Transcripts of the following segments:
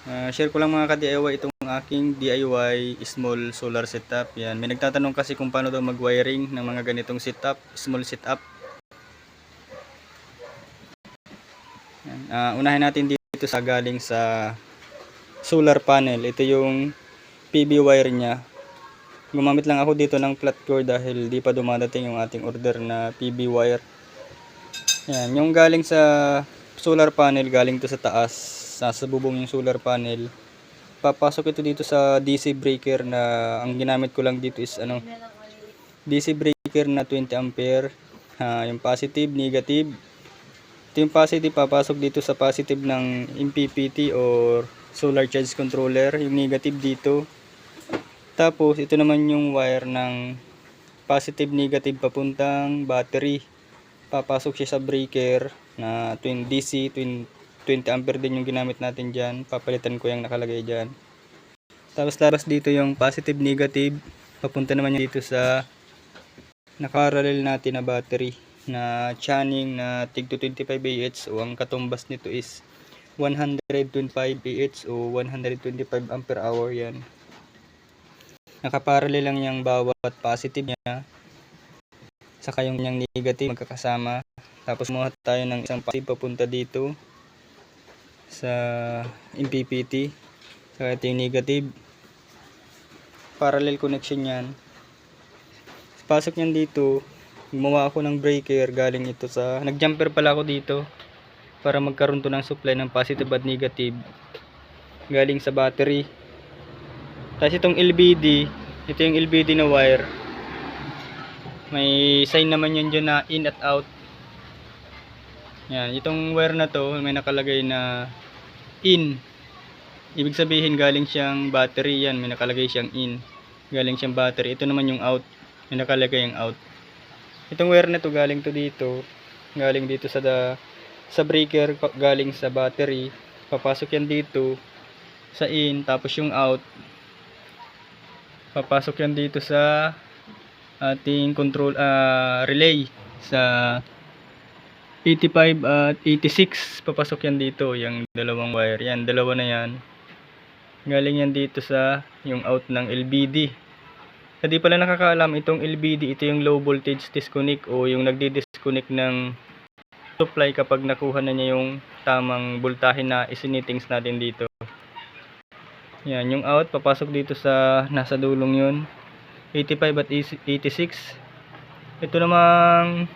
Share ko lang mga ka-DIY itong aking DIY small solar setup. Yan. May nagtatanong kasi kung paano daw mag-wiring ng mga ganitong setup, small setup. Yan. Unahin natin dito sa galing sa solar panel. Ito yung PV wire niya. Gumamit lang ako dito ng flat core dahil di pa dumadating yung ating order na PV wire. Yan. Yung galing sa solar panel, galing to sa taas. Nasa bubong yung solar panel. Papasok ito dito sa DC breaker na ang ginamit ko lang dito is DC breaker na 20 ampere. Yung positive, negative. Ito yung positive, papasok dito sa positive ng MPPT or solar charge controller. Yung negative dito. Tapos ito naman yung wire ng positive negative papuntang battery. Papasok siya sa breaker na DC 20 ampere din yung ginamit natin dyan. Papalitan ko yung nakalagay dyan. Tapos labas dito yung positive negative. Papunta naman yung dito sa nakarelel natin na battery na channing na tig 25 Ah. O ang katumbas nito is 125 Ah o 125 ampere hour yan. Nakaparallel lang yung bawat positive niya. Saka yung negative magkakasama. Tapos kumuha tayo ng isang positive papunta dito sa MPPT. Saka ito yung negative. Parallel connection yan. Pasok niyan dito. Gumawa ako ng breaker galing ito sa nag-jumper pala ako dito para magkaroon to ng supply ng positive at negative galing sa battery. Tapos itong LBD, ito yung LBD na wire. May sign naman yun dyan na in at out. Yan, itong wire na to may nakalagay na in. Ibig sabihin galing siyang battery yan, may nakalagay siyang in. Galing siyang battery. Ito naman yung out. May nakalagay yung out. Itong wire na to galing to dito. Galing dito sa breaker, galing sa battery. Papasok yan dito sa in, tapos yung out. Papasok yan dito sa ating control relay sa 85 at 86. Papasok yan dito, yung dalawang wire. Yan, dalawa na yan. Galing yan dito sa yung out ng LBD. Hindi pala nakakaalam, itong LBD, ito yung low voltage disconnect o yung nagdi-disconnect ng supply kapag nakuha na niya yung tamang voltahe na isinitings natin dito. Yan, yung out, papasok dito sa nasa dulong yun. 85 at 86. Ito namang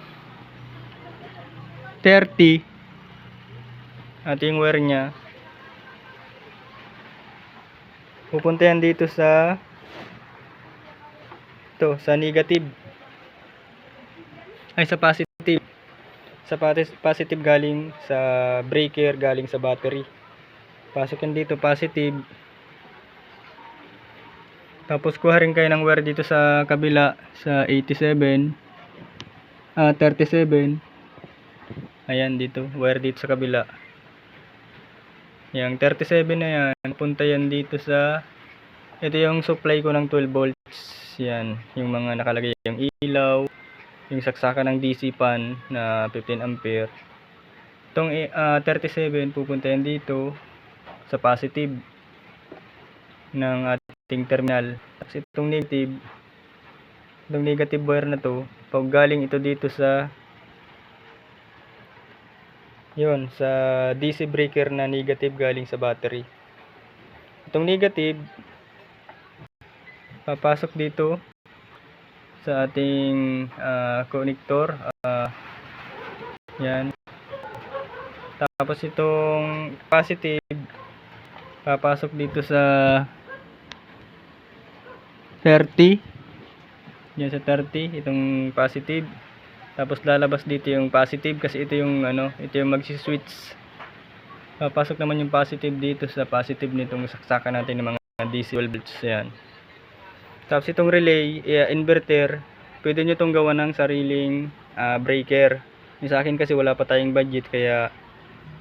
30. At yung wire niya. Pupunta yan dito sa sa negative. Ay, sa positive. Sa positive galing sa breaker, galing sa battery. Pasok yan dito, positive. Tapos kuha rin kayo ng wire dito sa kabila, sa 87, 37. Ayan dito, wire dito sa kabila. Yung 37 na yan, punta yan dito sa, ito yung supply ko ng 12 volts. Yan, yung mga nakalagay yung ilaw, yung saksakan ng DC fan na 15 ampere. Itong 37 pupunta yan dito sa positive ng ating terminal. Tapos itong negative wire na to, pag galing ito dito sa yun, sa DC breaker na negative galing sa battery. Itong negative papasok dito sa ating connector. Yan. Tapos itong positive papasok dito sa 30. Yan sa 30, itong positive. Tapos lalabas dito yung positive kasi ito yung ito yung magsi-switch. Papasok naman yung positive dito sa positive nitong saksakan natin ng mga DC volts. Yan. Tapos itong relay, inverter, pwede nyo itong gawa ng sariling breaker. Sa akin kasi wala pa tayong budget kaya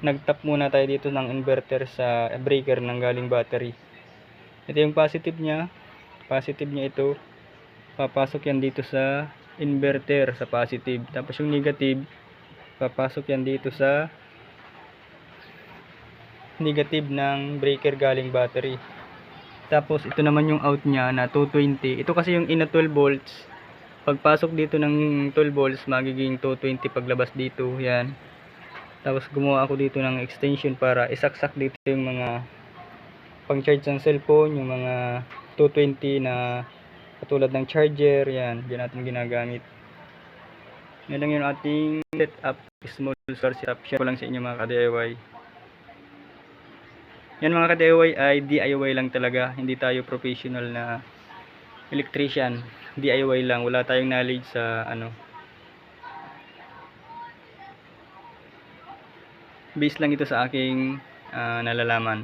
nagtap muna tayo dito ng inverter sa breaker ng galing battery. Ito yung positive niya ito. Papasok yan dito sa inverter sa positive. Tapos yung negative, papasok yan dito sa negative ng breaker galing battery. Tapos ito naman yung out niya na 220. Ito kasi yung ina 12 volts. Pagpasok dito ng 12 volts, magiging 220 paglabas dito. Yan. Tapos gumawa ako dito ng extension para isaksak dito yung mga pang-charge ng cellphone, yung mga 220 na katulad ng charger. Yan, diyan natin ginagamit. Yan lang yung ating setup, small source setup. Share ko lang sa inyo mga ka-DIY. Yan mga ka-DIY ay DIY lang talaga. Hindi tayo professional na electrician. DIY lang. Wala tayong knowledge sa base lang ito sa aking nalalaman.